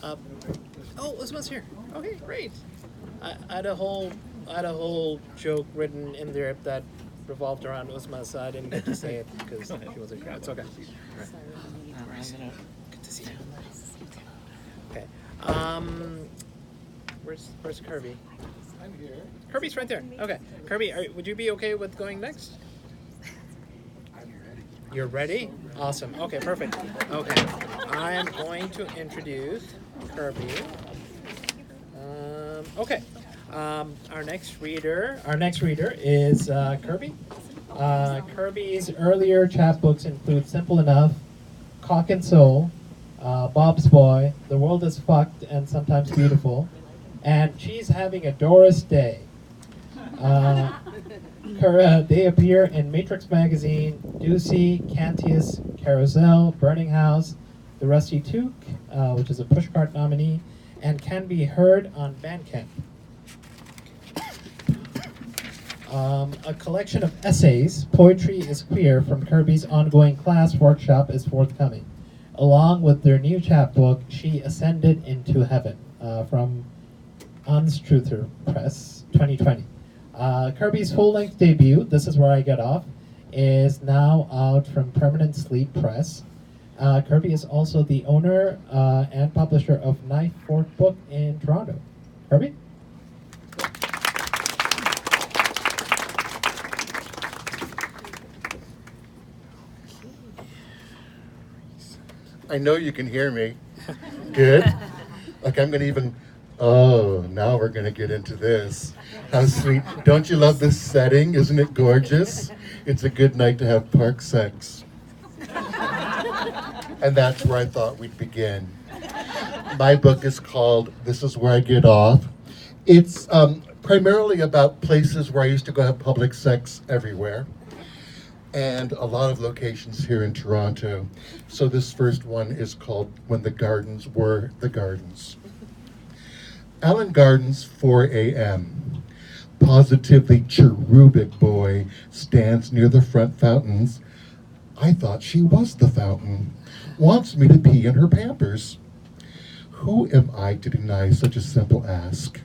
Uh, oh, Uzma's here. Okay, great. I had a whole joke written in there that revolved around Uzma, so I didn't get to say it because she wasn't here. It's okay. All right. Good to see you. Okay. Where's Kirby? I'm here. Kirby's right there. Okay. Kirby, would you be okay with going next? I'm ready. You're ready? Awesome. Okay, perfect. Okay. I am going to introduce Kirby. Okay. Our next reader is Kirby. Kirby's earlier chapbooks include Simple Enough, Cock and Soul, Bob's Boy, The World is Fucked and Sometimes Beautiful, and She's Having a Doris Day. They appear in Matrix Magazine, Doocy, Cantius, Carousel, Burning House, The Rusty Toque, which is a Pushcart nominee, and can be heard on Bandcamp. A collection of essays, Poetry is Queer, from Kirby's ongoing class workshop is forthcoming, along with their new chapbook, She Ascended into Heaven, from Unstruther Press, 2020. Kirby's full-length debut, This Is Where I Get Off, is now out from Permanent Sleep Press. Kirby is also the owner and publisher of Knife Fork Book in Toronto. Kirby? I know you can hear me. Good. Like I'm gonna even, oh, now we're gonna get into this. How sweet. Don't you love this setting? Isn't it gorgeous? It's a good night to have park sex. And that's where I thought we'd begin. My book is called This Is Where I Get Off. It's primarily about places where I used to go have public sex everywhere, and a lot of locations here in Toronto. So this first one is called When the Gardens Were the Gardens. Allen Gardens, 4 a.m. Positively cherubic boy stands near the front fountains. I thought she was the fountain. Wants me to pee in her Pampers. Who am I to deny such a simple ask?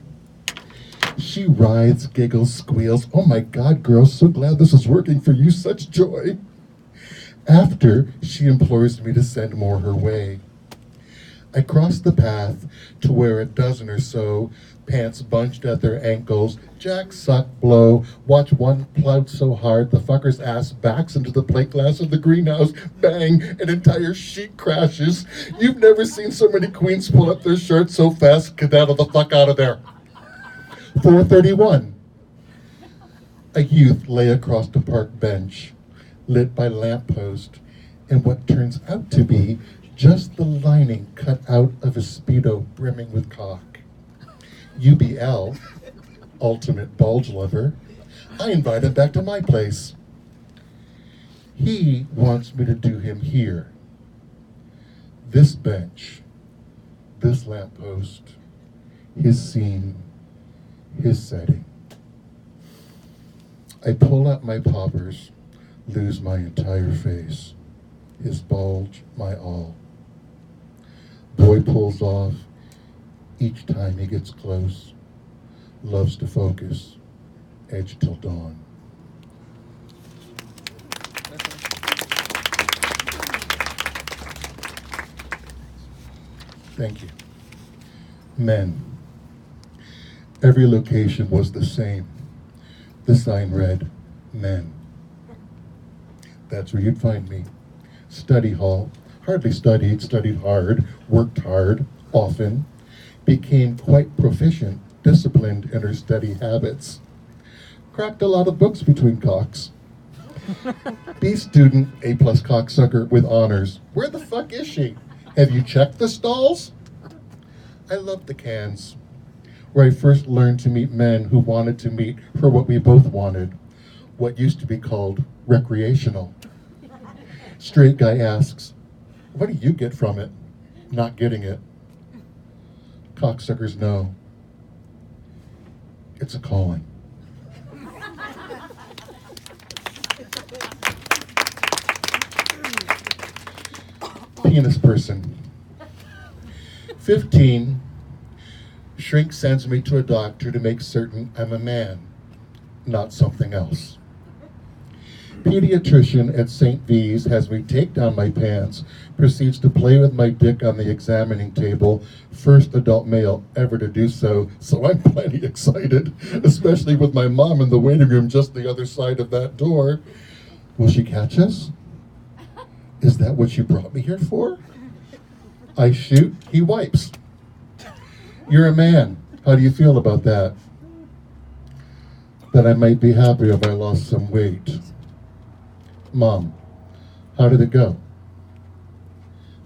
She writhes, giggles, squeals. Oh my God, girl, so glad this is working for you, such joy. After, she implores me to send more her way. I cross the path to where a dozen or so, pants bunched at their ankles, jack, suck, blow, watch one plowed so hard the fucker's ass backs into the plate glass of the greenhouse, bang, an entire sheet crashes. You've never seen so many queens pull up their shirts so fast, skedaddle the fuck out of there. 4:31. A youth lay across the park bench, lit by lamppost, and what turns out to be just the lining cut out of a Speedo brimming with cock. UBL, ultimate bulge lover, I invite him back to my place. He wants me to do him here. This bench, this lamppost, his scene, his setting. I pull out my poppers, lose my entire face, his bulge, my all. Boy pulls off each time he gets close, loves to focus, edge till dawn. Thank you. Men. Every location was the same. The sign read, men. That's where you'd find me. Study hall. Hardly studied, studied hard, worked hard, often. Became quite proficient, disciplined in her study habits. Cracked a lot of books between cocks. B student, A+ cocksucker with honors. Where the fuck is she? Have you checked the stalls? I love the cans, where I first learned to meet men who wanted to meet for what we both wanted, what used to be called recreational. Straight guy asks, what do you get from it? Not getting it. Cocksuckers know. It's a calling. Penis person. 15, shrink sends me to a doctor to make certain I'm a man, not something else. Pediatrician at St. V's has me take down my pants, proceeds to play with my dick on the examining table, first adult male ever to do so, so I'm plenty excited, especially with my mom in the waiting room just the other side of that door. Will she catch us? Is that what you brought me here for? I shoot, he wipes. You're a man. How do you feel about that? That I might be happy if I lost some weight. Mom, how did it go?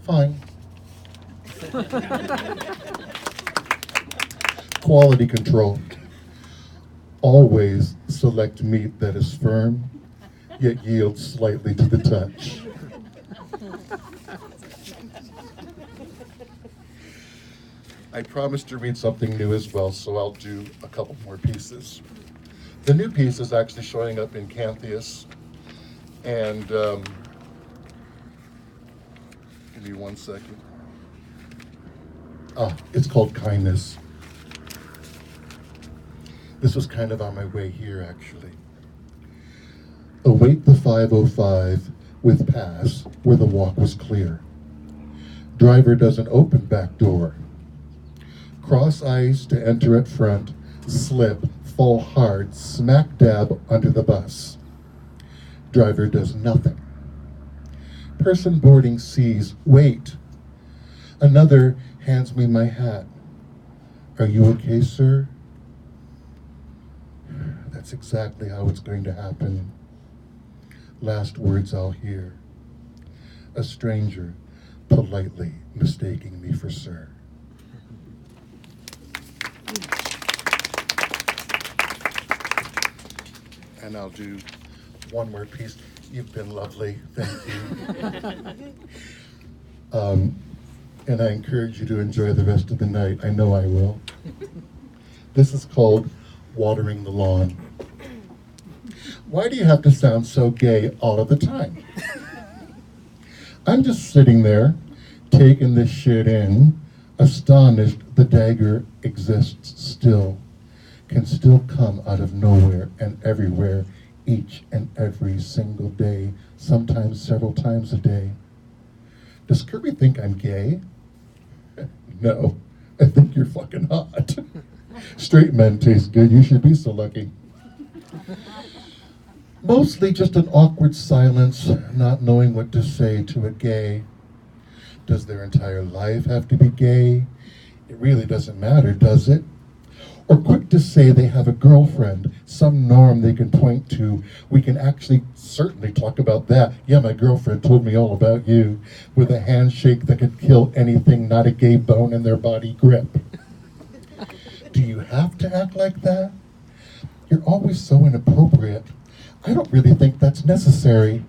Fine. Quality control. Always select meat that is firm, yet yields slightly to the touch. I promised to read something new as well, so I'll do a couple more pieces. The new piece is actually showing up in Cantheus, and give me 1 second. It's called Kindness. This was kind of on my way here, actually. Await the 505 with pass where the walk was clear. Driver doesn't open back door. Cross eyes to enter at front, slip, fall hard, smack dab under the bus. Driver does nothing. Person boarding sees, wait. Another hands me my hat. Are you okay, sir? That's exactly how it's going to happen. Last words I'll hear. A stranger politely mistaking me for sir. And I'll do one more piece. You've been lovely, thank you. And I encourage you to enjoy the rest of the night. I know I will. This is called Watering the Lawn. Why do you have to sound so gay all of the time? I'm just sitting there, taking this shit in, astonished the dagger exists still, can still come out of nowhere and everywhere, each and every single day, sometimes several times a day. Does Kirby think I'm gay? No, I think you're fucking hot. Straight men taste good, you should be so lucky. Mostly just an awkward silence, not knowing what to say to a gay. Does their entire life have to be gay? It really doesn't matter, does it? Or quick to say they have a girlfriend, some norm they can point to. We can actually certainly talk about that. Yeah, my girlfriend told me all about you, with a handshake that could kill anything not a gay bone in their body grip. Do you have to act like that? You're always so inappropriate. I don't really think that's necessary.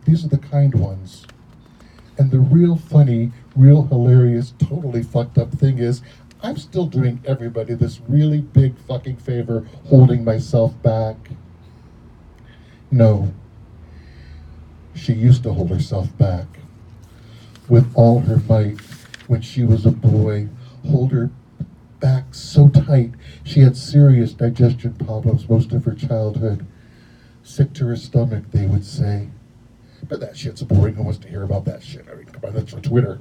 These are the kind ones. And the real funny, real hilarious, totally fucked up thing is, I'm still doing everybody this really big fucking favor, holding myself back. No. She used to hold herself back with all her might when she was a boy, hold her back so tight. She had serious digestion problems most of her childhood. Sick to her stomach, they would say. But that shit's boring. Who wants to hear about that shit? I mean, come on, that's on Twitter.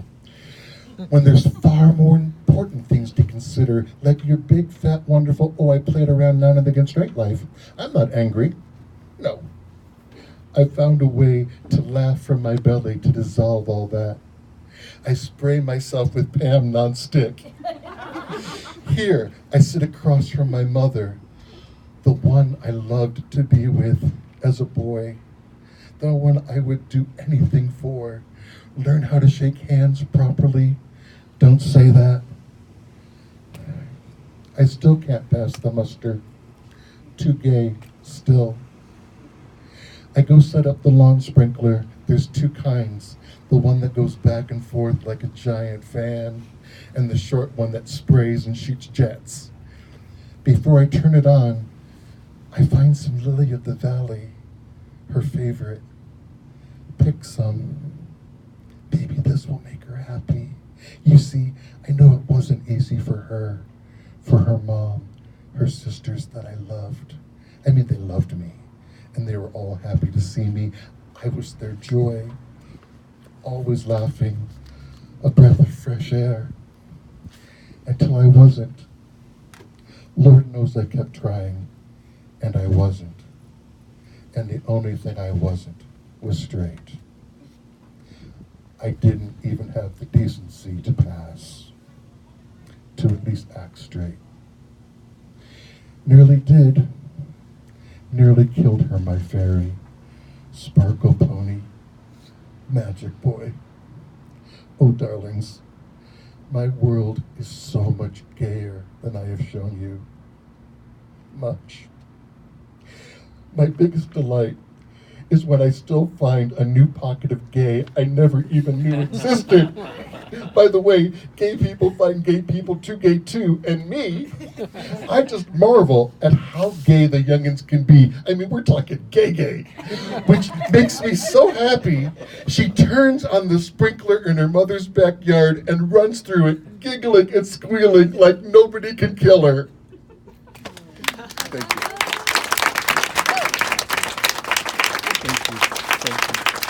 When there's far more important things to consider, like your big, fat, wonderful, oh, I played around now and again straight life. I'm not angry. No. I found a way to laugh from my belly to dissolve all that. I spray myself with Pam non-stick. Here, I sit across from my mother, the one I loved to be with as a boy, the one I would do anything for. Learn how to shake hands properly. Don't say that. I still can't pass the muster. Too gay, still. I go set up the lawn sprinkler. There's two kinds. The one that goes back and forth like a giant fan, and the short one that sprays and shoots jets. Before I turn it on, I find some lily of the valley, her favorite. Pick some. Baby, this will make her happy. You see, I know it wasn't easy for her mom, her sisters that I loved. I mean, they loved me, and they were all happy to see me. I was their joy, always laughing, a breath of fresh air, until I wasn't. Lord knows I kept trying, and I wasn't. And the only thing I wasn't was straight. I didn't even have the decency to pass, to at least act straight. Nearly did. Nearly killed her, my fairy. Sparkle pony. Magic boy. Oh, darlings, my world is so much gayer than I have shown you. Much. My biggest delight is when I still find a new pocket of gay I never even knew existed. By the way, gay people find gay people too gay too, and me, I just marvel at how gay the youngins can be. I mean, we're talking gay, which makes me so happy. She turns on the sprinkler in her mother's backyard and runs through it, giggling and squealing like nobody can kill her. Thank you. Thank you. Thank you.